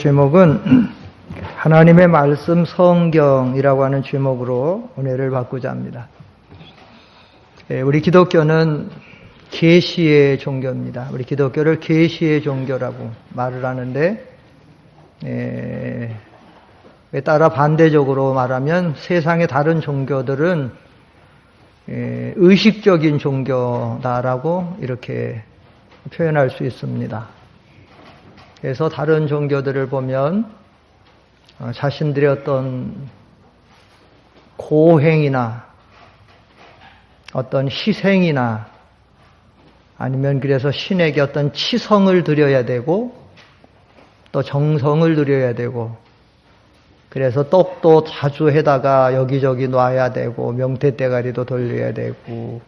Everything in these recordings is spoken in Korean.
제목은 하나님의 말씀 성경이라고 하는 제목으로 은혜를 받고자 합니다. 우리 기독교는 계시의 종교입니다. 우리 기독교를 계시의 종교라고 말을 하는데, 따라 반대적으로 말하면 세상의 다른 종교들은 의식적인 종교다라고 이렇게 표현할 수 있습니다. 그래서 다른 종교들을 보면 자신들의 어떤 고행이나 어떤 희생이나 아니면 그래서 신에게 어떤 치성을 드려야 되고 또 정성을 드려야 되고 그래서 떡도 자주 해다가 여기저기 놔야 되고 명태대가리도 돌려야 되고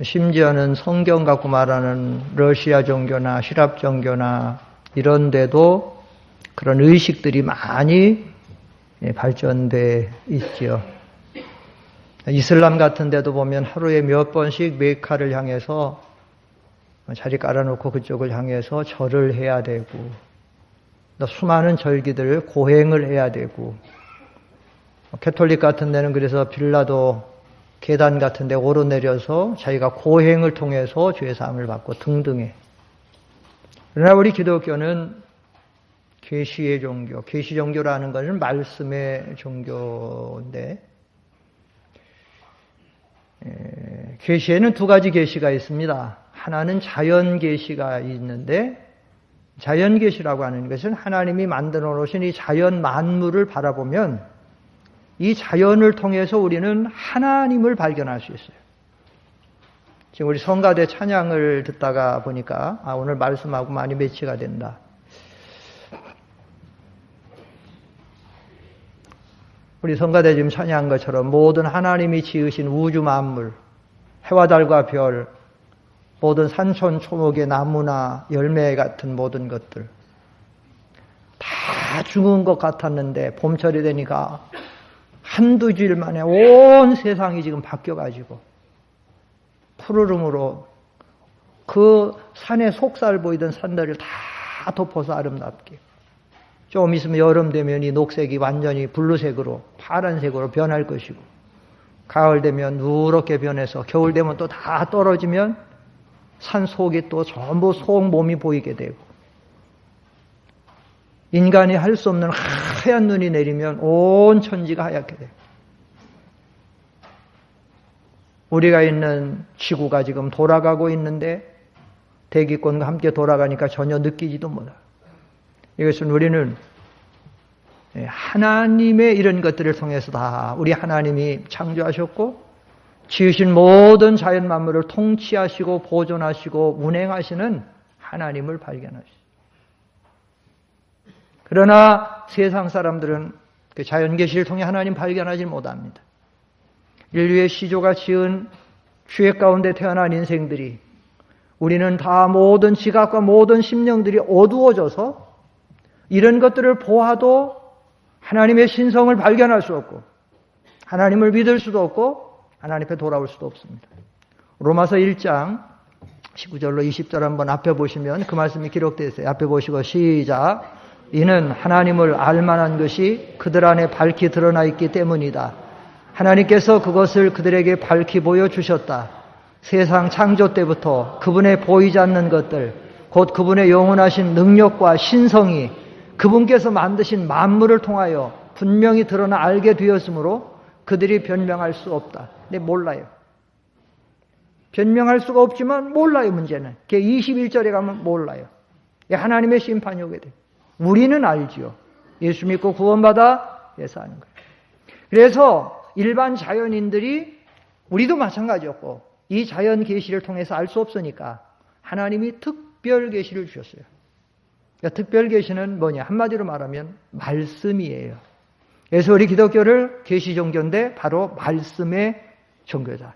심지어는 성경 갖고 말하는 러시아 종교나 시랍 종교나 이런 데도 그런 의식들이 많이 발전돼 있죠. 이슬람 같은 데도 보면 하루에 몇 번씩 메카를 향해서 자리 깔아놓고 그쪽을 향해서 절을 해야 되고 또 수많은 절기들 고행을 해야 되고 캐톨릭 같은 데는 그래서 빌라도 계단 같은 데 오르내려서 자기가 고행을 통해서 죄사함을 받고 등등해. 그러나 우리 기독교는 계시의 종교, 계시 종교라는 것은 말씀의 종교인데 계시에는 두 가지 계시가 있습니다. 하나는 자연 계시가 있는데 자연 계시라고 하는 것은 하나님이 만들어 놓으신 이 자연 만물을 바라보면 이 자연을 통해서 우리는 하나님을 발견할 수 있어요. 지금 우리 성가대 찬양을 듣다가 보니까 오늘 말씀하고 많이 매치가 된다. 우리 성가대 지금 찬양한 것처럼 모든 하나님이 지으신 우주 만물, 해와 달과 별, 모든 산천 초목의 나무나 열매 같은 모든 것들 다 죽은 것 같았는데 봄철이 되니까 한두 주일 만에 온 세상이 지금 바뀌어가지고 푸르름으로 그 산에 속살 보이던 산들을 다 덮어서 아름답게 좀 있으면 여름 되면 이 녹색이 완전히 블루색으로 파란색으로 변할 것이고 가을 되면 누렇게 변해서 겨울 되면 또 다 떨어지면 산 속이 또 전부 속 몸이 보이게 되고 인간이 할 수 없는 하얀 눈이 내리면 온 천지가 하얗게 돼요. 우리가 있는 지구가 지금 돌아가고 있는데 대기권과 함께 돌아가니까 전혀 느끼지도 못해요. 이것은 우리는 하나님의 이런 것들을 통해서 다 우리 하나님이 창조하셨고 지으신 모든 자연 만물을 통치하시고 보존하시고 운행하시는 하나님을 발견하시죠. 그러나 세상 사람들은 그 자연 계시를 통해 하나님 발견하지 못합니다. 인류의 시조가 지은 죄 가운데 태어난 인생들이 우리는 다 모든 지각과 모든 심령들이 어두워져서 이런 것들을 보아도 하나님의 신성을 발견할 수 없고 하나님을 믿을 수도 없고 하나님 앞에 돌아올 수도 없습니다. 로마서 1장 19절로 20절 한번 앞에 보시면 그 말씀이 기록되어 있어요. 앞에 보시고 시작. 이는 하나님을 알만한 것이 그들 안에 밝히 드러나 있기 때문이다. 하나님께서 그것을 그들에게 밝히 보여주셨다. 세상 창조 때부터 그분의 보이지 않는 것들, 곧 그분의 영원하신 능력과 신성이 그분께서 만드신 만물을 통하여 분명히 드러나 알게 되었으므로 그들이 변명할 수 없다. 근데 몰라요. 변명할 수가 없지만 몰라요, 문제는. 21절에 가면 몰라요. 하나님의 심판이 오게 돼요. 우리는 알지요. 예수 믿고 구원받아 예수 하는 거예요. 그래서 일반 자연인들이 우리도 마찬가지였고 이 자연 계시를 통해서 알 수 없으니까 하나님이 특별 계시를 주셨어요. 그러니까 특별 계시는 뭐냐? 한마디로 말하면 말씀이에요. 그래서 우리 기독교를 계시 종교인데 바로 말씀의 종교다.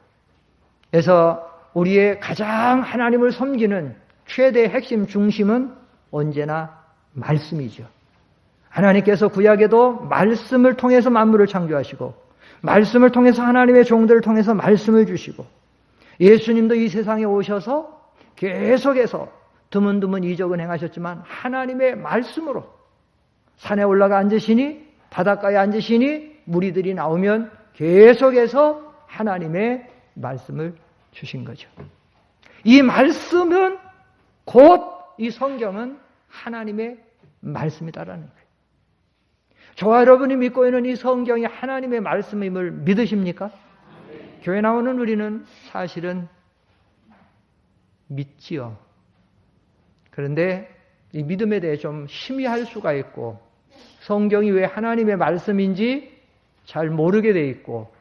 그래서 우리의 가장 하나님을 섬기는 최대 핵심 중심은 언제나 말씀이죠. 하나님께서 구약에도 말씀을 통해서 만물을 창조하시고 말씀을 통해서 하나님의 종들을 통해서 말씀을 주시고 예수님도 이 세상에 오셔서 계속해서 드문드문 이적은 행하셨지만 하나님의 말씀으로 산에 올라가 앉으시니 바닷가에 앉으시니 무리들이 나오면 계속해서 하나님의 말씀을 주신 거죠. 이 말씀은 곧 이 성경은 하나님의 말씀이다라는 거예요. 저와 여러분이 믿고 있는 이 성경이 하나님의 말씀임을 믿으십니까? 교회 나오는 우리는 사실은 믿지요. 그런데 이 믿음에 대해 좀 희미할 수가 있고 성경이 왜 하나님의 말씀인지 잘 모르게 돼 있고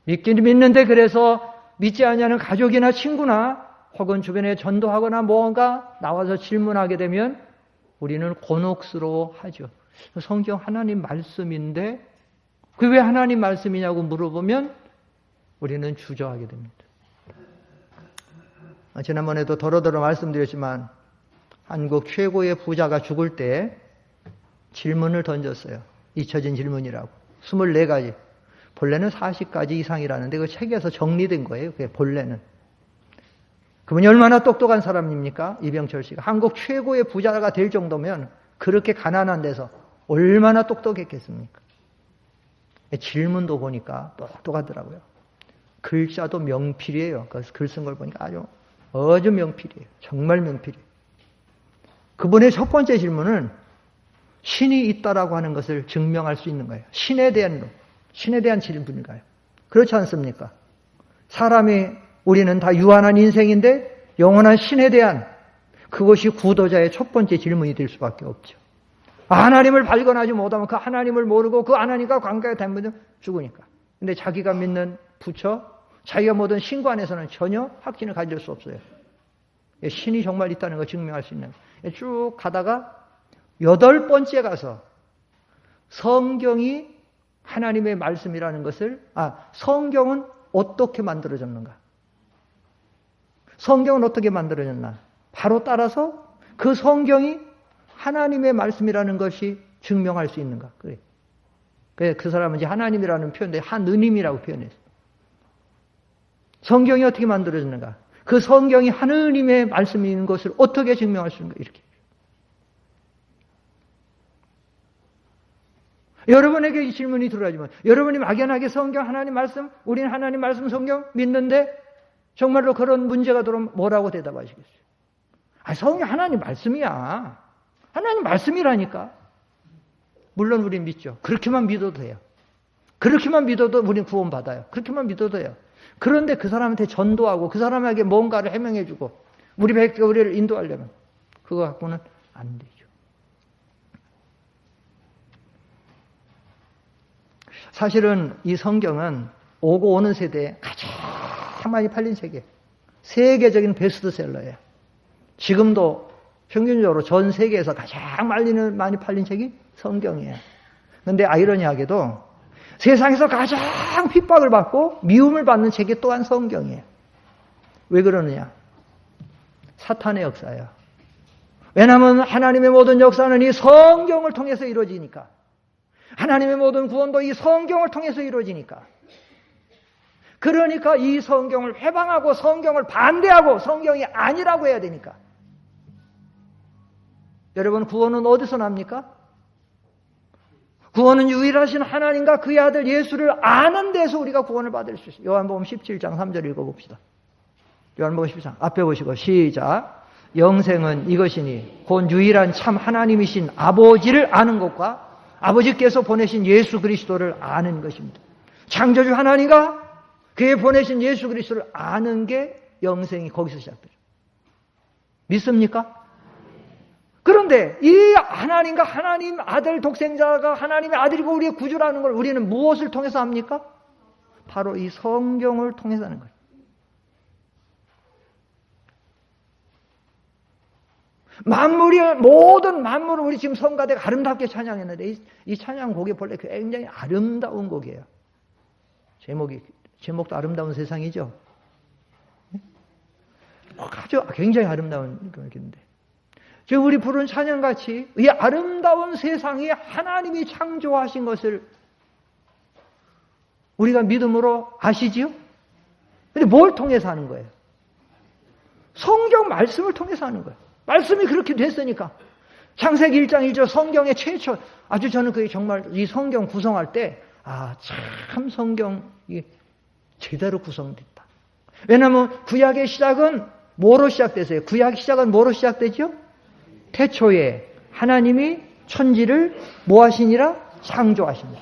믿기는 믿는데 그래서 믿지 않냐는 가족이나 친구나 혹은 주변에 전도하거나 뭔가 나와서 질문하게 되면 우리는 곤혹스러워하죠. 성경 하나님 말씀인데 그게 왜 하나님 말씀이냐고 물어보면 우리는 주저하게 됩니다. 지난번에도 더러더러 말씀드렸지만 한국 최고의 부자가 죽을 때 질문을 던졌어요. 잊혀진 질문이라고. 24가지. 본래는 40가지 이상이라는데 그 책에서 정리된 거예요. 그게 본래는. 그분이 얼마나 똑똑한 사람입니까? 이병철 씨가. 한국 최고의 부자가 될 정도면 그렇게 가난한 데서 얼마나 똑똑했겠습니까? 질문도 보니까 똑똑하더라고요. 글자도 명필이에요. 그래서 글 쓴 걸 보니까 아주 명필이에요. 정말 명필이에요. 그분의 첫 번째 질문은 신이 있다라고 하는 것을 증명할 수 있는 거예요. 신에 대한 질문인가요? 그렇지 않습니까? 우리는 다 유한한 인생인데 영원한 신에 대한 그것이 구도자의 첫 번째 질문이 될 수밖에 없죠. 하나님을 발견하지 못하면 그 하나님을 모르고 그 하나님과 관계가 되면 죽으니까. 근데 자기가 믿는 부처, 자기가 모든 신과 안에서는 전혀 확신을 가질 수 없어요. 신이 정말 있다는 걸 증명할 수 있는 거예요. 쭉 가다가 8번째 가서 성경이 하나님의 말씀이라는 것을 성경은 어떻게 만들어졌는가? 성경은 어떻게 만들어졌나? 바로 따라서 그 성경이 하나님의 말씀이라는 것이 증명할 수 있는가? 그래. 그 사람은 이제 하나님이라는 표현인데 하느님이라고 표현했어요. 성경이 어떻게 만들어졌는가? 그 성경이 하느님의 말씀인 것을 어떻게 증명할 수 있는가? 이렇게. 여러분에게 이 질문이 들어가지만 여러분이 막연하게 성경 하나님 말씀, 우리는 하나님 말씀 성경 믿는데 정말로 그런 문제가 들어오면 뭐라고 대답하시겠어요? 성경 하나님 말씀이야. 하나님 말씀이라니까. 물론 우리는 믿죠. 그렇게만 믿어도 돼요. 그렇게만 믿어도 우리는 구원받아요. 그렇게만 믿어도 돼요. 그런데 그 사람한테 전도하고 그 사람에게 뭔가를 해명해주고 우리를 인도하려면 그거 갖고는 안 되죠. 사실은 이 성경은 오고 오는 세대에 가장 많이 팔린 책이에요. 세계적인 베스트셀러예요. 지금도 평균적으로 전 세계에서 가장 많이 팔린 책이 성경이에요. 그런데 아이러니하게도 세상에서 가장 핍박을 받고 미움을 받는 책이 또한 성경이에요. 왜 그러느냐? 사탄의 역사예요. 왜냐하면 하나님의 모든 역사는 이 성경을 통해서 이루어지니까. 하나님의 모든 구원도 이 성경을 통해서 이루어지니까. 그러니까 이 성경을 회방하고 성경을 반대하고 성경이 아니라고 해야 되니까. 여러분, 구원은 어디서 납니까? 구원은 유일하신 하나님과 그의 아들 예수를 아는 데서 우리가 구원을 받을 수 있어요. 요한복음 17장 3절 읽어봅시다. 요한복음 17장 앞에 보시고 시작. 영생은 이것이니 곧 유일한 참 하나님이신 아버지를 아는 것과 아버지께서 보내신 예수 그리스도를 아는 것입니다. 창조주 하나님과 그의 보내신 예수 그리스도를 아는 게 영생이 거기서 시작돼요. 믿습니까? 그런데 이 하나님과 하나님 아들 독생자가 하나님의 아들이고 우리의 구주라는 걸 우리는 무엇을 통해서 합니까? 바로 이 성경을 통해서 하는 거예요. 모든 만물을 우리 지금 성가대가 아름답게 찬양했는데 이 찬양곡이 본래 굉장히 아름다운 곡이에요. 제목도 아름다운 세상이죠. 아주 굉장히 아름다운 곡인데 지금 우리 부른 찬양같이 이 아름다운 세상에 하나님이 창조하신 것을 우리가 믿음으로 아시지요? 근데 뭘 통해서 하는 거예요? 성경 말씀을 통해서 하는 거예요. 말씀이 그렇게 됐으니까. 창세기 1장 1절 성경의 최초, 아주 저는 그게 정말 이 성경 구성할 때, 참 성경이 제대로 구성됐다. 왜냐하면 구약의 시작은 뭐로 시작됐어요? 구약 시작은 뭐로 시작되죠? 태초에 하나님이 천지를 뭐 하시니라? 창조하시니라.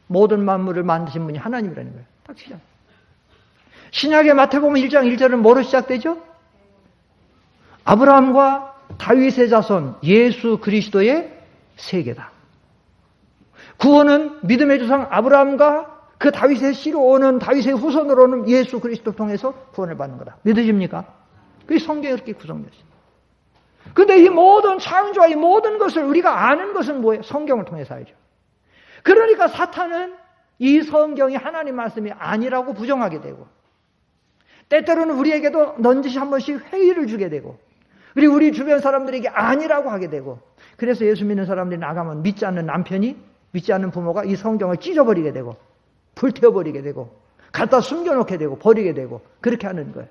모든 만물을 만드신 분이 하나님이라는 거예요. 딱 시작. 신약의 마태복음 1장 1절은 뭐로 시작되죠? 아브라함과 다윗의 자손 예수 그리스도의 세계다. 구원은 믿음의 조상 아브라함과 그 다윗의 씨로 오는 다윗의 후손으로 오는 예수 그리스도 통해서 구원을 받는 거다. 믿으십니까? 그게 성경이 그렇게 구성됐어요. 그런데 이 모든 창조와 이 모든 것을 우리가 아는 것은 뭐예요? 성경을 통해서 알죠. 그러니까 사탄은 이 성경이 하나님 말씀이 아니라고 부정하게 되고, 때때로는 우리에게도 넌지시 한 번씩 회의를 주게 되고, 그리고 우리 주변 사람들에게 아니라고 하게 되고, 그래서 예수 믿는 사람들이 나가면 믿지 않는 남편이, 믿지 않는 부모가 이 성경을 찢어버리게 되고 불태워버리게 되고 갖다 숨겨놓게 되고 버리게 되고 그렇게 하는 거예요.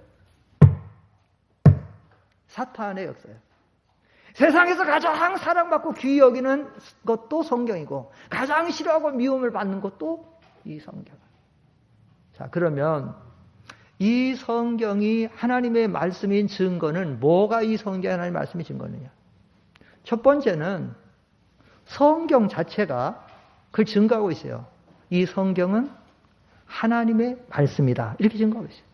사탄의 역사예요. 세상에서 가장 사랑받고 귀히 여기는 것도 성경이고 가장 싫어하고 미움을 받는 것도 이 성경. 자, 그러면 이 성경이 하나님의 말씀인 증거는 뭐가 이 성경의 하나님의 말씀인 증거느냐? 첫 번째는 성경 자체가 그걸 증거하고 있어요. 이 성경은 하나님의 말씀이다. 이렇게 증거하고 있어요.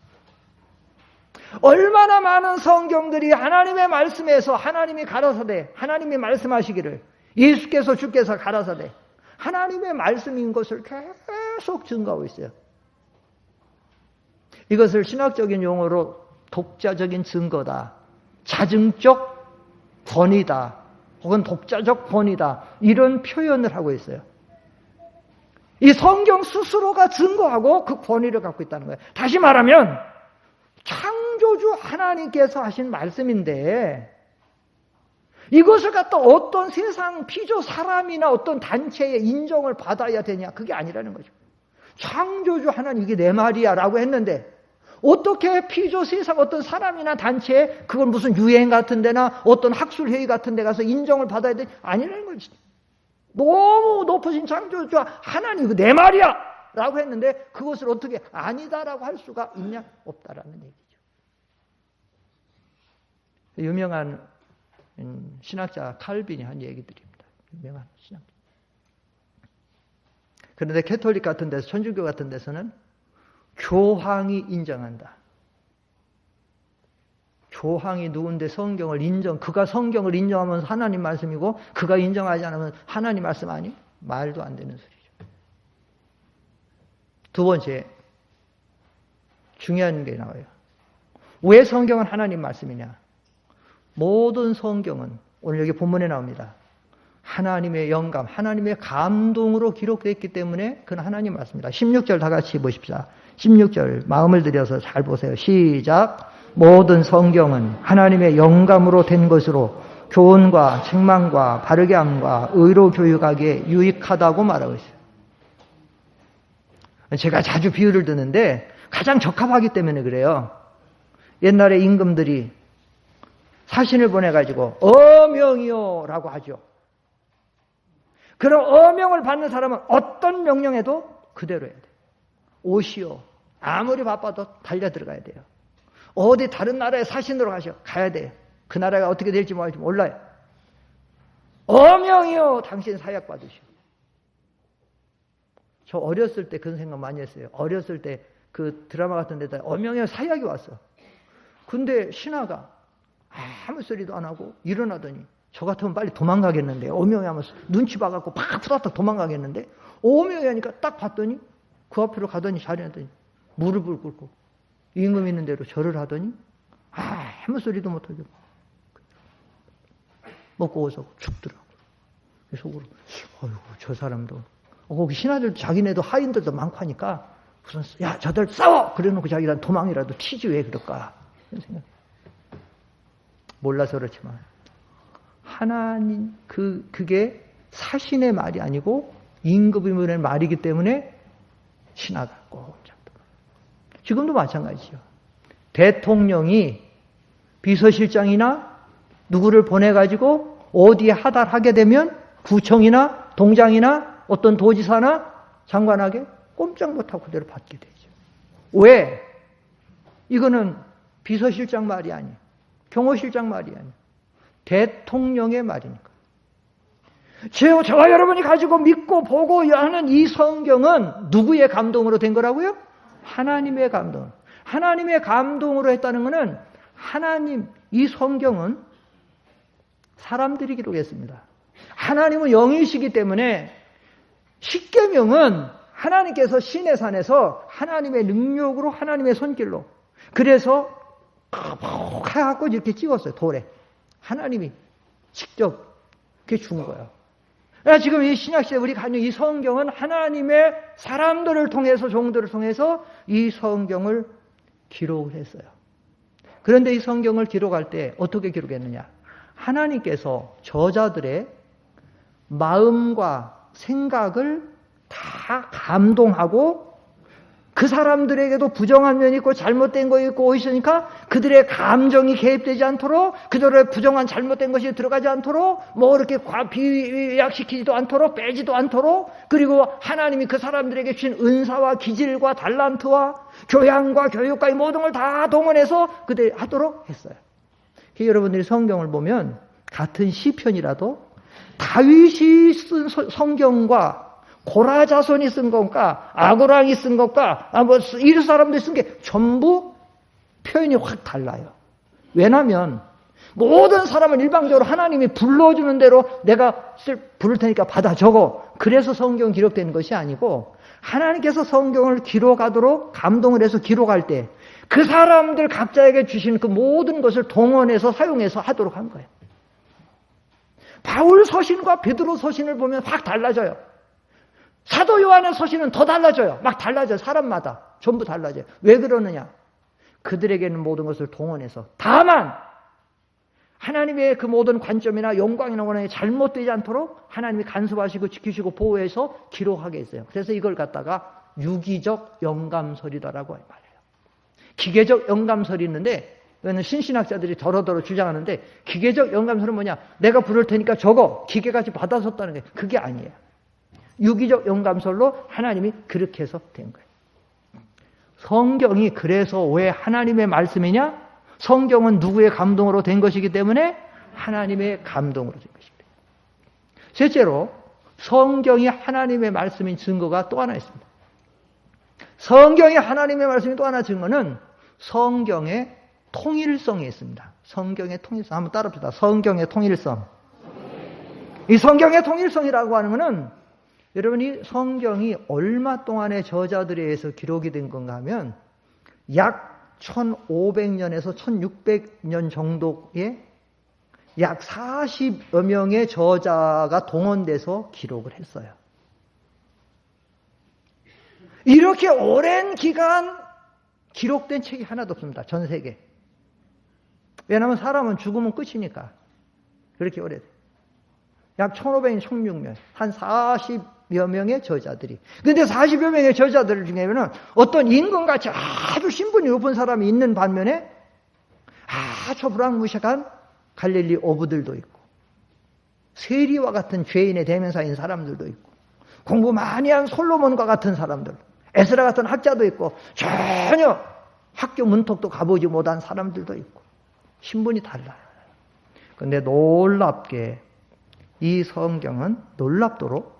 얼마나 많은 성경들이 하나님의 말씀에서 하나님이 가라사대, 하나님이 말씀하시기를 예수께서 주께서 가라사대 하나님의 말씀인 것을 계속 증거하고 있어요. 이것을 신학적인 용어로 독자적인 증거다, 자증적 권위다, 혹은 독자적 권위다, 이런 표현을 하고 있어요. 이 성경 스스로가 증거하고 그 권위를 갖고 있다는 거예요. 다시 말하면 창조주 하나님께서 하신 말씀인데 이것을 갖다 어떤 세상 피조 사람이나 어떤 단체의 인정을 받아야 되냐, 그게 아니라는 거죠. 창조주 하나님, 이게 내 말이야 라고 했는데 어떻게 피조 세상 어떤 사람이나 단체에 그걸 무슨 유행 같은 데나 어떤 학술회의 같은 데 가서 인정을 받아야 되냐, 아니라는 거지. 너무 높으신 창조주 하나님, 이거 내 말이야 라고 했는데 그것을 어떻게 아니다라고 할 수가 있냐? 없다라는 얘기죠. 유명한 신학자 칼빈이 한 얘기들입니다. 유명한 신학자. 그런데 캐톨릭 같은 데서, 천주교 같은 데서는 교황이 인정한다. 교황이 누군데 성경을 그가 성경을 인정하면 하나님 말씀이고 그가 인정하지 않으면 하나님 말씀 아니? 말도 안 되는 소리죠. 두 번째, 중요한 게 나와요. 왜 성경은 하나님 말씀이냐? 모든 성경은 오늘 여기 본문에 나옵니다. 하나님의 영감, 하나님의 감동으로 기록됐기 때문에 그건 하나님 말씀입니다. 16절 다 같이 보십시다. 16절 마음을 들여서 잘 보세요. 시작. 모든 성경은 하나님의 영감으로 된 것으로 교훈과 책망과 바르게 함과 의로 교육하기에 유익하다고 말하고 있어요. 제가 자주 비유를 드는데 가장 적합하기 때문에 그래요. 옛날에 임금들이 사신을 보내가지고 어명이요 라고 하죠. 그런 어명을 받는 사람은 어떤 명령에도 그대로 해야 돼요. 오시오. 아무리 바빠도 달려 들어가야 돼요. 어디 다른 나라에 사신으로 가야 돼요. 그 나라가 어떻게 될지 몰라요. 어명이요, 당신 사약 받으시오. 저 어렸을 때 그런 생각 많이 했어요. 어렸을 때 그 드라마 같은 데다 어명이요 사약이 왔어. 근데 신하가 아무 소리도 안 하고 일어나더니 저 같으면 빨리 도망가겠는데, 어명이 하면서 눈치 봐갖고 팍 후다닥 도망가겠는데, 어명이 하니까 딱 봤더니 그 앞으로 가더니 자리에 앉더니 무릎을 꿇고 임금 있는 대로 절을 하더니 아무 소리도 못하게 먹고 어서 죽더라고요. 속으로 어이구 저 사람도 거기 신하들도 자기네도 하인들도 많고 하니까 무슨 야 저들 싸워! 그래놓고 자기랑 도망이라도 튀지 왜 그럴까 이런 생각. 몰라서 그렇지만 하나님 그게 사신의 말이 아니고 임금의 말이기 때문에 신하가 꼭 잡다. 지금도 마찬가지죠. 대통령이 비서실장이나 누구를 보내가지고 어디에 하달하게 되면 구청이나 동장이나 어떤 도지사나 장관에게 꼼짝 못하고 그대로 받게 되죠. 왜? 이거는 비서실장 말이 아니에요. 경호실장 말이 아니에요. 대통령의 말이니까. 저와 여러분이 가지고 믿고 보고 하는 이 성경은 누구의 감동으로 된 거라고요? 하나님의 감동. 하나님의 감동으로 했다는 것은 하나님, 이 성경은 사람들이 기록했습니다. 하나님은 영이시기 때문에 십계명은 하나님께서 시내산에서 하나님의 능력으로 하나님의 손길로 그래서 해갖고 이렇게 찍었어요. 돌에. 하나님이 직접 그게 준 거예요. 지금 이 신약시대 우리 가진 이 성경은 하나님의 사람들을 통해서 종들을 통해서 이 성경을 기록을 했어요. 그런데 이 성경을 기록할 때 어떻게 기록했느냐? 하나님께서 저자들의 마음과 생각을 다 감동하고 그 사람들에게도 부정한 면이 있고 잘못된 거 있고 있으니까 그들의 감정이 개입되지 않도록 그들의 부정한 잘못된 것이 들어가지 않도록 뭐 이렇게 비약시키지도 않도록 빼지도 않도록 그리고 하나님이 그 사람들에게 주신 은사와 기질과 달란트와 교양과 교육과 이 모든 걸 다 동원해서 그들이 하도록 했어요. 여러분들이 성경을 보면 같은 시편이라도 다윗이 쓴 성경과 고라 자손이 쓴 것과 아고랑이 쓴 것과 이 사람들이 쓴 게 전부 표현이 확 달라요. 왜냐하면 모든 사람은 일방적으로 하나님이 불러주는 대로 내가 부를 테니까 받아 적어. 그래서 성경 기록되는 것이 아니고 하나님께서 성경을 기록하도록 감동을 해서 기록할 때 그 사람들 각자에게 주신 그 모든 것을 동원해서 사용해서 하도록 한 거예요. 바울 서신과 베드로 서신을 보면 확 달라져요. 사도 요한의 서신은 더 달라져요. 막 달라져요. 사람마다 전부 달라져요. 왜 그러느냐? 그들에게는 모든 것을 동원해서 다만 하나님의 그 모든 관점이나 영광이나 원한이 잘못되지 않도록 하나님이 간섭하시고 지키시고 보호해서 기록하게 했어요. 그래서 이걸 갖다가 유기적 영감설이다라고 말해요. 기계적 영감설이 있는데 이거는 신신학자들이 더러더러 주장하는데 기계적 영감설은 뭐냐? 내가 부를 테니까 적어. 기계같이 받아섰다는 게 그게 아니에요. 유기적 영감설로 하나님이 그렇게 해서 된 거예요. 성경이 그래서 왜 하나님의 말씀이냐? 성경은 누구의 감동으로 된 것이기 때문에 하나님의 감동으로 된 것입니다. 셋째로 성경이 하나님의 말씀인 증거가 또 하나 있습니다. 성경이 하나님의 말씀인 또 하나 증거는 성경의 통일성이 있습니다. 성경의 통일성. 한번 따라합시다. 성경의 통일성. 이 성경의 통일성이라고 하는 것은 여러분이 성경이 얼마 동안의 저자들에 의해서 기록이 된 건가 하면 약 1500년에서 1600년 정도의 약 40여 명의 저자가 동원돼서 기록을 했어요. 이렇게 오랜 기간 기록된 책이 하나도 없습니다. 전 세계. 왜냐하면 사람은 죽으면 끝이니까. 그렇게 오래돼요. 약 1500년, 1600년. 한 40여 명의 저자들이. 근데 40여 명의 저자들 중에는 어떤 임금같이 아주 신분이 높은 사람이 있는 반면에 아주 불황무식한 갈릴리 어부들도 있고 세리와 같은 죄인의 대명사인 사람들도 있고 공부 많이 한 솔로몬과 같은 사람들 에스라 같은 학자도 있고 전혀 학교 문턱도 가보지 못한 사람들도 있고 신분이 달라요. 그런데 놀랍게 이 성경은 놀랍도록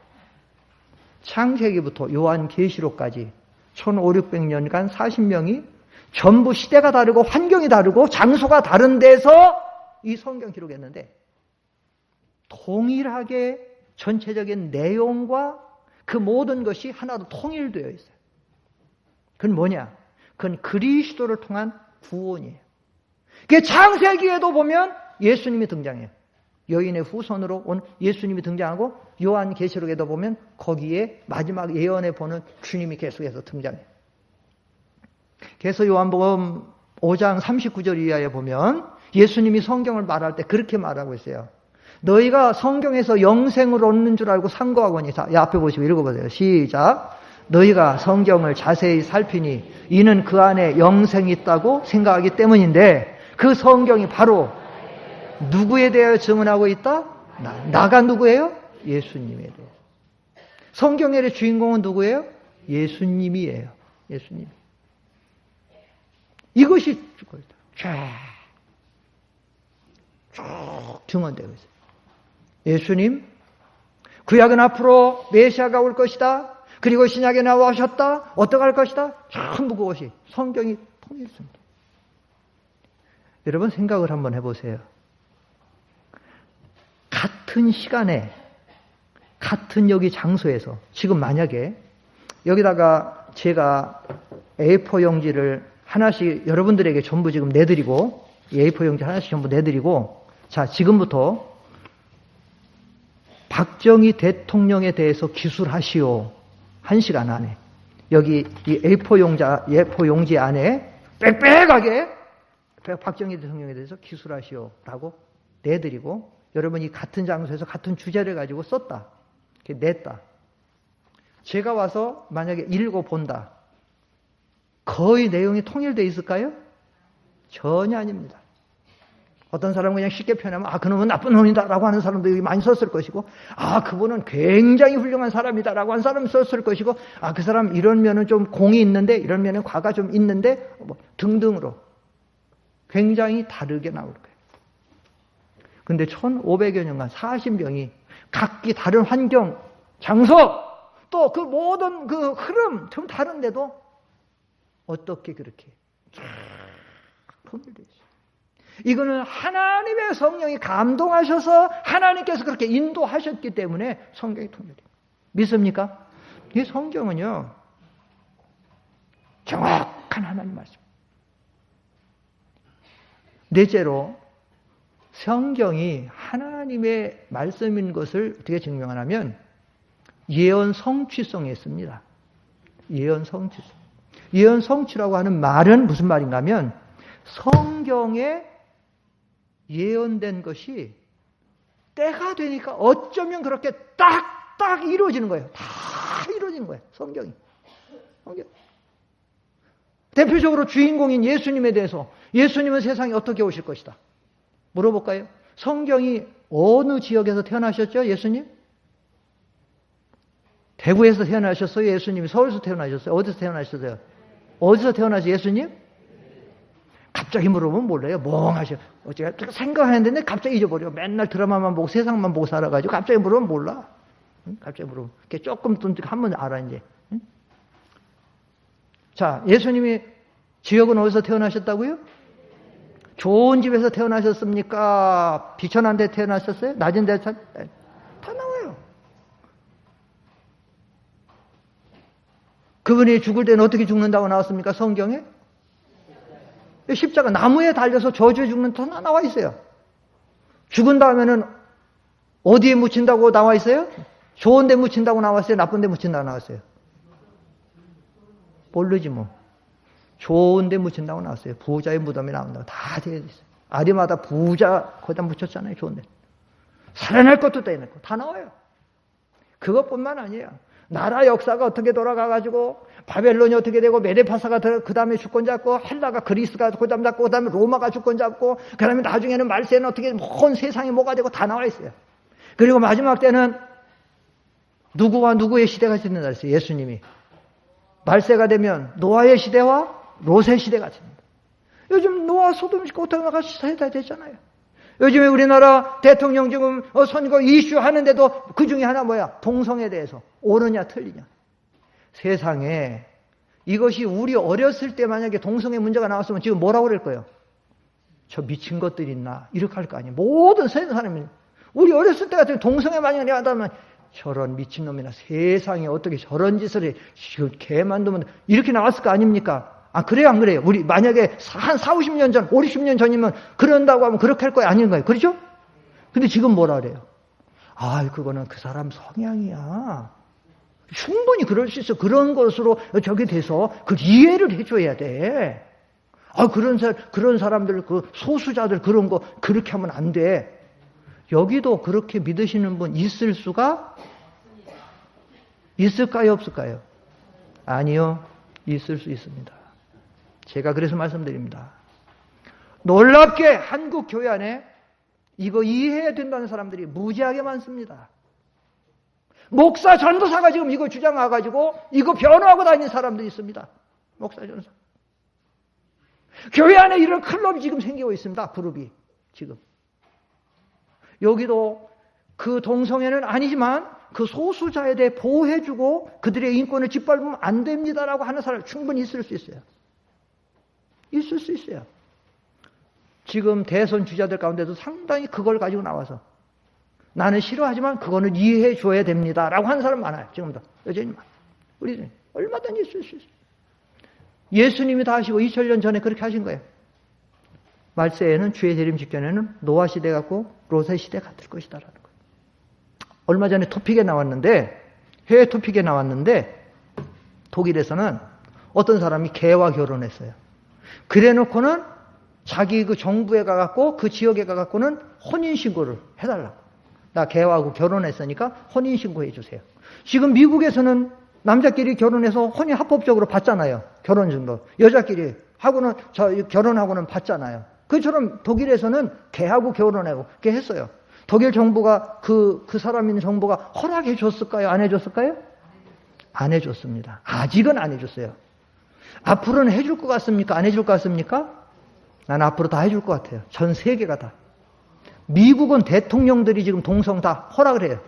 창세기부터 요한계시록까지 1500~1600년간 40명이 전부 시대가 다르고 환경이 다르고 장소가 다른 데서 이 성경 기록했는데 동일하게 전체적인 내용과 그 모든 것이 하나로 통일되어 있어요. 그건 뭐냐? 그건 그리스도를 통한 구원이에요. 그 창세기에도 보면 예수님이 등장해요. 여인의 후손으로 온 예수님이 등장하고 요한계시록에도 보면 거기에 마지막 예언에 보는 주님이 계속해서 등장해요. 그래서 요한복음 5장 39절 이하에 보면 예수님이 성경을 말할 때 그렇게 말하고 있어요. 너희가 성경에서 영생을 얻는 줄 알고 상고하거니. 자, 앞에 보시고 읽어보세요. 시작. 너희가 성경을 자세히 살피니 이는 그 안에 영생이 있다고 생각하기 때문인데 그 성경이 바로 누구에 대하여 증언하고 있다? 나가 누구예요? 예수님에 대해서. 성경의 주인공은 누구예요? 예수님이에요. 예수님. 이것이 쭉 증언되고 있어요. 예수님, 구약은 앞으로 메시아가 올 것이다. 그리고 신약에 나오셨다. 어떻게 할 것이다. 전부 그것이 성경이 통일했습니다. 여러분 생각을 한번 해보세요. 같은 시간에 같은 여기 장소에서 지금 만약에 여기다가 제가 A4 용지를 하나씩 여러분들에게 전부 지금 내드리고 A4 용지 하나씩 전부 내드리고 자 지금부터 박정희 대통령에 대해서 기술하시오. 1시간 안에 여기 이 A4 용지 안에 빽빽하게 박정희 대통령에 대해서 기술하시오라고 내드리고 여러분이 같은 장소에서 같은 주제를 가지고 썼다. 냈다. 제가 와서 만약에 읽어본다. 거의 내용이 통일되어 있을까요? 전혀 아닙니다. 어떤 사람은 그냥 쉽게 표현하면 그놈은 나쁜 놈이다 라고 하는 사람도 여기 많이 썼을 것이고 그분은 굉장히 훌륭한 사람이다 라고 하는 사람이 썼을 것이고 그 사람 이런 면은 좀 공이 있는데 이런 면은 과가 좀 있는데 등등으로 굉장히 다르게 나올 거예요. 근데 1500여 년간 40명이 각기 다른 환경, 장소, 또 그 모든 그 흐름 좀 다른데도 어떻게 그렇게 통일되어 있어요. 이거는 하나님의 성령이 감동하셔서 하나님께서 그렇게 인도하셨기 때문에 성경이 통일돼요. 믿습니까? 이 성경은요, 정확한 하나님 말씀. 넷째로, 성경이 하나님의 말씀인 것을 어떻게 증명하냐면, 예언 성취성이 있습니다. 예언 성취성. 예언 성취라고 하는 말은 무슨 말인가 하면, 성경에 예언된 것이 때가 되니까 어쩌면 그렇게 딱 이루어지는 거예요. 다 이루어지는 거예요. 성경이. 대표적으로 주인공인 예수님에 대해서 예수님은 세상에 어떻게 오실 것이다. 물어볼까요? 성경이 어느 지역에서 태어나셨죠? 예수님? 대구에서 태어나셨어요? 예수님이 서울에서 태어나셨어요? 어디서 태어나셨어요? 어디서 태어나셨어요? 예수님? 갑자기 물어보면 몰라요. 멍하셔. 어째가 생각하는데 갑자기 잊어버려. 맨날 드라마만 보고 세상만 보고 살아가지고 갑자기 물어보면 몰라. 갑자기 물어보면. 조금 한번 알아, 이제. 자, 예수님이 지역은 어디서 태어나셨다고요? 좋은 집에서 태어나셨습니까? 비천한 데 태어나셨어요? 낮은 데 다 나와요. 그분이 죽을 때는 어떻게 죽는다고 나왔습니까? 성경에? 십자가 나무에 달려서 저주에 죽는 다 나와 있어요. 죽은 다음에는 어디에 묻힌다고 나와 있어요? 좋은 데 묻힌다고 나왔어요? 나쁜 데 묻힌다고 나왔어요? 모르지 뭐. 좋은 데 묻힌다고 나왔어요. 부자의 무덤이 나온다고 다 되어 있어요. 아리마다 부자 거기다 묻혔잖아요. 좋은 데. 살아날 것도 떼낼 것 다 나와요. 그것뿐만 아니에요. 나라 역사가 어떻게 돌아가가지고 바벨론이 어떻게 되고 메데파사가 그 다음에 주권 잡고 헬라가 그리스가 고담 잡고 그 다음에 로마가 주권 잡고 그 다음에 나중에는 말세는 어떻게 온 세상이 뭐가 되고 다 나와 있어요. 그리고 마지막 때는 누구와 누구의 시대가 짓는다 했어요. 예수님이. 말세가 되면 노아의 시대와 롯의 시대가 짓는다. 요즘 노아 소돔 고통가 시대가 됐잖아요. 요즘에 우리나라 대통령 지금 선거 이슈 하는데도 그 중에 하나 뭐야? 동성에 대해서 옳으냐 틀리냐. 세상에 이것이 우리 어렸을 때 만약에 동성애 문제가 나왔으면 지금 뭐라고 그럴 거예요? 저 미친 것들이 있나? 이렇게 할 거 아니에요. 모든 세상 사람이 우리 어렸을 때 같은 동성애 만약에 나왔다면 저런 미친놈이나 세상에 어떻게 저런 짓을 해. 개 만두면 이렇게 나왔을 거 아닙니까? 그래요, 안 그래요? 우리 만약에 한 40, 50년 전, 50, 60년 전이면 그런다고 하면 그렇게 할 거예요? 아닌가요? 그렇죠? 근데 지금 뭐라 그래요? 그거는 그 사람 성향이야. 충분히 그럴 수 있어. 그런 것으로 저게 돼서 그 이해를 해줘야 돼. 그런 사람들, 그 소수자들 그런 거 그렇게 하면 안 돼. 여기도 그렇게 믿으시는 분 있을까요? 없을까요? 아니요. 있을 수 있습니다. 제가 그래서 말씀드립니다. 놀랍게 한국 교회 안에 이거 이해해야 된다는 사람들이 무지하게 많습니다. 목사, 전도사가 지금 이거 주장해가지고 이거 변호하고 다니는 사람들이 있습니다. 목사, 전도사. 교회 안에 이런 클럽이 지금 생기고 있습니다. 그룹이 지금. 여기도 그 동성애는 아니지만 그 소수자에 대해 보호해주고 그들의 인권을 짓밟으면 안 됩니다라고 하는 사람이 충분히 있을 수 있어요. 있을 수 있어요. 지금 대선 주자들 가운데도 상당히 그걸 가지고 나와서 나는 싫어하지만 그거는 이해해 줘야 됩니다라고 하는 사람 많아요. 지금도 여전히 많아요. 우리는 얼마든지 있을 수 있어요. 예수님이 다 하시고 2000년 전에 그렇게 하신 거예요. 말세에는 주의 재림 직전에는 노아 시대 같고 롯의 시대 같을 것이다라는 거예요. 얼마 전에 토픽에 나왔는데, 해외 토픽에 나왔는데 독일에서는 어떤 사람이 개와 결혼했어요. 그래 놓고는 자기 그 정부에 가갖고 그 지역에 가갖고는 혼인신고를 해달라고. 나 개하고 결혼했으니까 혼인신고 해주세요. 지금 미국에서는 남자끼리 결혼해서 혼인 합법적으로 받잖아요. 결혼증도. 여자끼리 하고는, 결혼하고는 받잖아요. 그처럼 독일에서는 개하고 결혼하고 그렇게 했어요. 독일 정부가 그 사람 있는 정부가 허락해 줬을까요? 안 해줬을까요? 안 해줬습니다. 아직은 안 해줬어요. 앞으로는 해줄 것 같습니까? 안 해줄 것 같습니까? 난 앞으로 다 해줄 것 같아요. 전 세계가 다. 미국은 대통령들이 지금 동성 다 허락을 해요.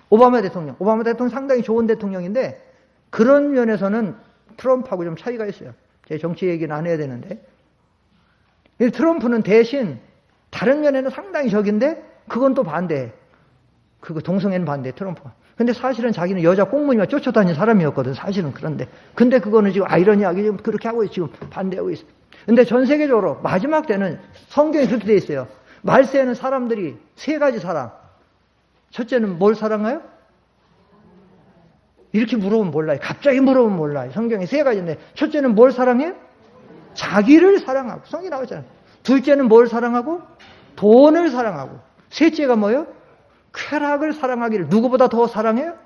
오바마 대통령 상당히 좋은 대통령인데 그런 면에서는 트럼프하고 좀 차이가 있어요. 제 정치 얘기는 안 해야 되는데. 트럼프는 대신 다른 면에는 상당히 적인데 그건 또 반대해. 그거 동성애는 반대해, 트럼프가. 근데 사실은 자기는 여자 꽁무니가 쫓아다니는 사람이었거든, 사실은. 그런데. 근데 그거는 지금 아이러니하게 지금 그렇게 하고 지금 반대하고 있어요. 근데 전 세계적으로 마지막 때는 성경이 그렇게 돼 있어요. 말세에는 사람들이 세 가지 사랑. 첫째는 뭘 사랑해요? 이렇게 물어보면 몰라요. 갑자기 물어보면 몰라요. 성경에 세 가지인데 첫째는 뭘 사랑해요? 자기를 사랑하고. 성경이 나오잖아요. 둘째는 뭘 사랑하고? 돈을 사랑하고. 셋째가 뭐예요? 쾌락을 사랑하기를 누구보다 더 사랑해요?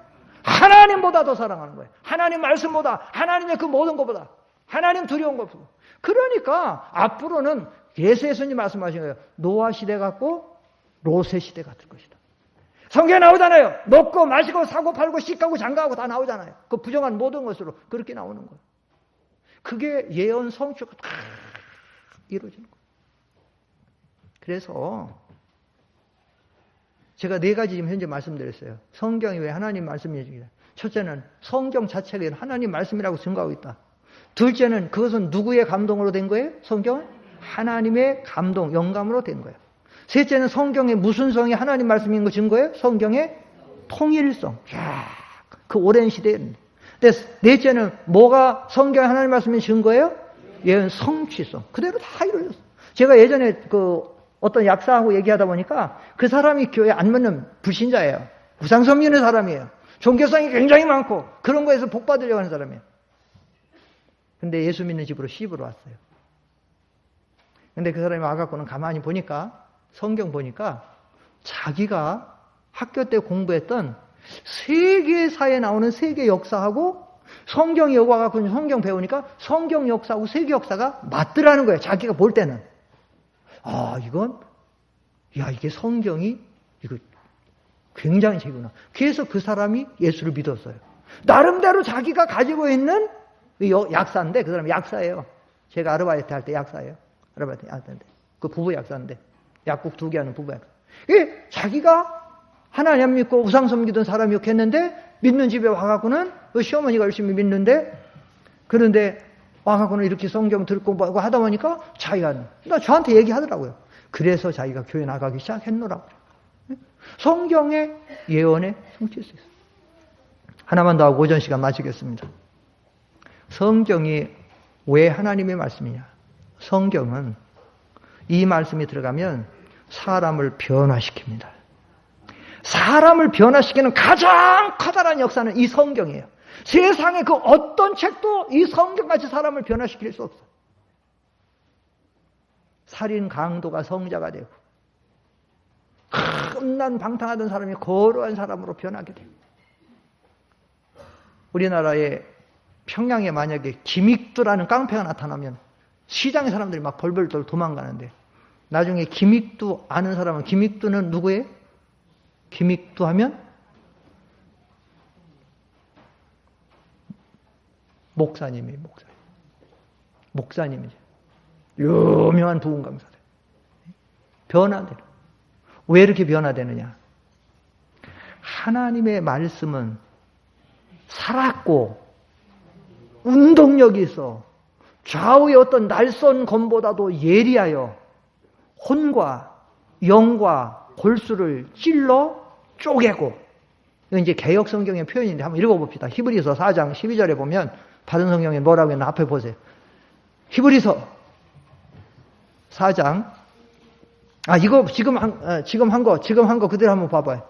하나님보다 더 사랑하는 거예요. 하나님 말씀보다, 하나님의 그 모든 것보다, 하나님 두려운 것보다. 그러니까 앞으로는 예수님 말씀하신 거예요. 노아 시대 같고 롯의 시대 같을 것이다. 성경에 나오잖아요. 먹고 마시고 사고 팔고 씻고 장가하고 다 나오잖아요. 그 부정한 모든 것으로 그렇게 나오는 거예요. 그게 예언 성취가 다 이루어지는 거예요. 그래서 제가 네 가지 지금 현재 말씀드렸어요. 성경이 왜 하나님 말씀이냐. 첫째는 성경 자체가 하나님 말씀이라고 증거하고 있다. 둘째는 그것은 누구의 감동으로 된 거예요? 성경은 하나님의 감동, 영감으로 된 거예요. 셋째는 성경의 무슨 성이 하나님 말씀인 거 증거예요? 성경의 통일성. 그 오랜 시대였는데. 넷째는 뭐가 성경의 하나님 말씀인 증거예요? 예언 성취성. 그대로 다 이루어졌어요. 제가 예전에 어떤 약사하고 얘기하다 보니까 그 사람이 교회 안 맞는 불신자예요. 우상숭 믿는 사람이에요. 종교성이 굉장히 많고 그런 거에서 복 받으려고 하는 사람이에요. 근데 예수 믿는 집으로 시집으로 왔어요. 근데 그 사람이 와갖고는 가만히 보니까 성경 보니까 자기가 학교 때 공부했던 세계사에 나오는 세계 역사하고 성경이 여기 와갖고 성경 배우니까 성경 역사하고 세계 역사가 맞더라는 거예요. 자기가 볼 때는. 이게 성경이, 이거 굉장히 책이구나. 그래서 그 사람이 예수를 믿었어요. 나름대로 자기가 가지고 있는 약사인데, 그 사람이 약사예요. 제가 아르바이트 할 때 약사예요. 아르바이트 약사인데. 그 부부 약사인데. 약국 2개 하는 부부 약사. 이게 자기가 하나님 믿고 우상 섬기던 사람이었게 했는데, 믿는 집에 와갖고는, 시어머니가 열심히 믿는데, 그런데 와갖고는 이렇게 성경 듣고 하다 보니까 자기가, 저한테 얘기하더라고요. 그래서 자기가 교회 나가기 시작했노라고. 성경의 예언에 성취할 수 있어요. 하나만 더 하고 오전 시간 마치겠습니다. 성경이 왜 하나님의 말씀이냐? 성경은 이 말씀이 들어가면 사람을 변화시킵니다. 사람을 변화시키는 가장 커다란 역사는 이 성경이에요. 세상의 그 어떤 책도 이 성경같이 사람을 변화시킬 수 없어요. 살인 강도가 성자가 되고 흠난 방탕하던 사람이 거룩한 사람으로 변하게 돼요. 우리나라에 평양에 만약에 김익두라는 깡패가 나타나면 시장의 사람들이 막 벌벌 도망가는데 나중에 김익두 아는 사람은 김익두는 누구예요? 김익두 하면 목사님이에요. 목사님이죠. 유명한 부흥 강사들. 변화되는. 왜 이렇게 변화되느냐? 하나님의 말씀은 살았고 운동력이 있어 좌우의 어떤 날선 검보다도 예리하여 혼과 영과 골수를 찔러 쪼개고. 이건 이제 개역 성경의 표현인데 한번 읽어봅시다. 히브리서 4장 12절에 보면 다른 성경에 뭐라고 했나 앞에 보세요. 히브리서 4장 이거 지금 한 거 그대로 한번 봐봐요.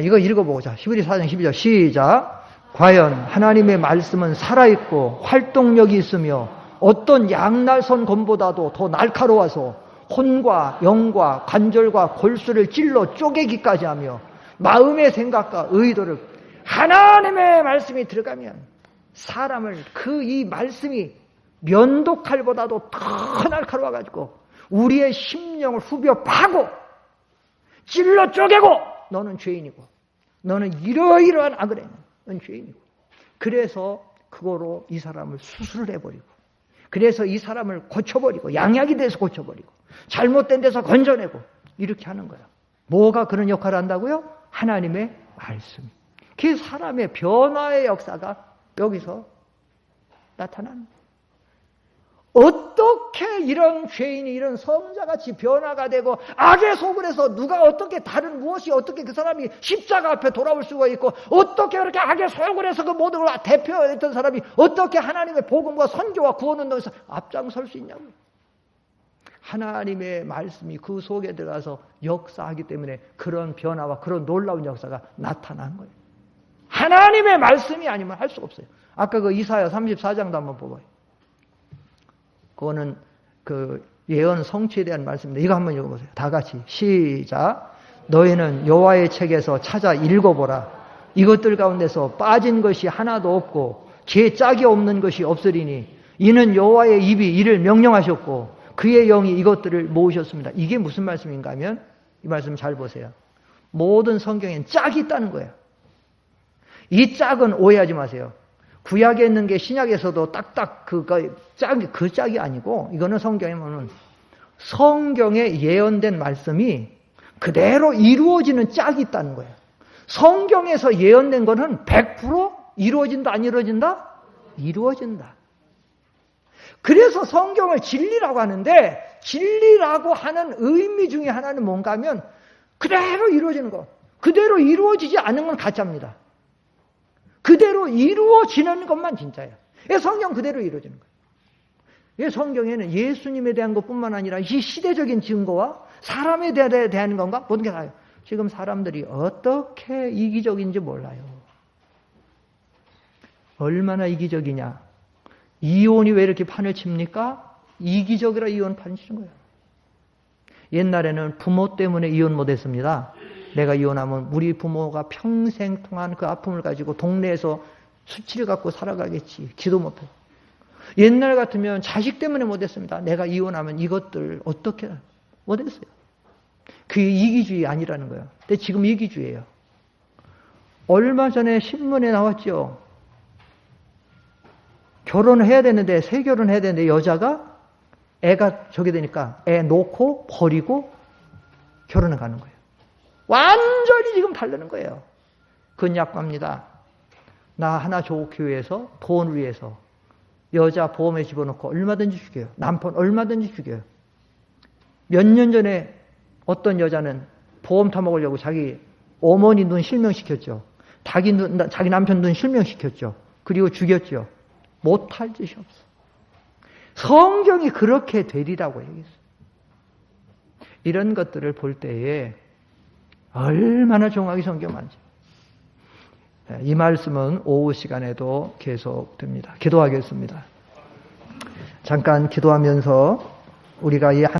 이거 읽어보자. 히브리서 4장 12절 시작. 과연 하나님의 말씀은 살아있고 활동력이 있으며 어떤 양날선 검보다도 더 날카로워서 혼과 영과 관절과 골수를 찔러 쪼개기까지 하며 마음의 생각과 의도를 하나님의 말씀이 들어가면 사람을 이 말씀이 면도칼보다도 더 날카로워가지고 우리의 심령을 후벼 파고 찔러 쪼개고 너는 죄인이고 너는 이러이러한 악을 했는 넌 죄인이고 그래서 그거로 이 사람을 수술을 해버리고 그래서 이 사람을 고쳐버리고 양약이 돼서 고쳐버리고 잘못된 데서 건져내고 이렇게 하는 거야. 뭐가 그런 역할을 한다고요? 하나님의 말씀. 그 사람의 변화의 역사가 여기서 나타나는 거예요. 어떻게 이런 죄인이 이런 성자같이 변화가 되고 악의 속을 해서 누가 어떻게 다른 무엇이 어떻게 그 사람이 십자가 앞에 돌아올 수가 있고 어떻게 그렇게 악의 속을 해서 그 모든 걸 대표했던 사람이 어떻게 하나님의 복음과 선교와 구원운동에서 앞장설 수 있냐고요. 하나님의 말씀이 그 속에 들어가서 역사하기 때문에 그런 변화와 그런 놀라운 역사가 나타난 거예요. 하나님의 말씀이 아니면 할 수가 없어요. 아까 그 이사야 34장도 한번 봐봐요. 그거는 그 예언 성취에 대한 말씀인데 이거 한번 읽어보세요. 다 같이 시작. 너희는 여호와의 책에서 찾아 읽어보라. 이것들 가운데서 빠진 것이 하나도 없고 제 짝이 없는 것이 없으리니 이는 여호와의 입이 이를 명령하셨고 그의 영이 이것들을 모으셨습니다. 이게 무슨 말씀인가 하면 이 말씀 잘 보세요. 모든 성경엔 짝이 있다는 거예요. 이 짝은 오해하지 마세요. 구약에 있는 게 신약에서도 딱딱 그 짝이 아니고 이거는 성경에 보면 성경에 예언된 말씀이 그대로 이루어지는 짝이 있다는 거예요. 성경에서 예언된 거는 100% 이루어진다 안 이루어진다? 이루어진다. 그래서 성경을 진리라고 하는데 진리라고 하는 의미 중에 하나는 뭔가 하면 그대로 이루어지는 거. 그대로 이루어지지 않은 건 가짜입니다. 그대로 이루어지는 것만 진짜예요. 성경 그대로 이루어지는 거예요. 성경에는 예수님에 대한 것뿐만 아니라 이 시대적인 증거와 사람에 대한 건가? 모든 게 다예요. 지금 사람들이 어떻게 이기적인지 몰라요. 얼마나 이기적이냐. 이혼이 왜 이렇게 판을 칩니까? 이기적이라 이혼 판을 치는 거예요. 옛날에는 부모 때문에 이혼 못했습니다. 내가 이혼하면 우리 부모가 평생 동안 그 아픔을 가지고 동네에서 수치를 갖고 살아가겠지. 기도 못해. 옛날 같으면 자식 때문에 못했습니다. 내가 이혼하면 이것들 어떻게 못했어요. 그게 이기주의 아니라는 거예요. 근데 지금 이기주의예요. 얼마 전에 신문에 나왔죠. 결혼을 해야 되는데 새 결혼해야 되는데 여자가 애가 저게 되니까 애 놓고 버리고 결혼을 가는 거예요. 완전히 지금 다르는 거예요. 근약갑니다. 나 하나 줘 교회에서 돈을 위해서 여자 보험에 집어넣고 얼마든지 죽여요. 남편 얼마든지 죽여요. 몇 년 전에 어떤 여자는 보험 타먹으려고 자기 어머니 눈 실명시켰죠. 자기 남편 눈 실명시켰죠. 그리고 죽였죠. 못할 짓이 없어. 성경이 그렇게 되리라고 얘기했어요. 이런 것들을 볼 때에 얼마나 정확히 성경 많지. 이 말씀은 오후 시간에도 계속됩니다. 기도하겠습니다. 잠깐 기도하면서 우리가 이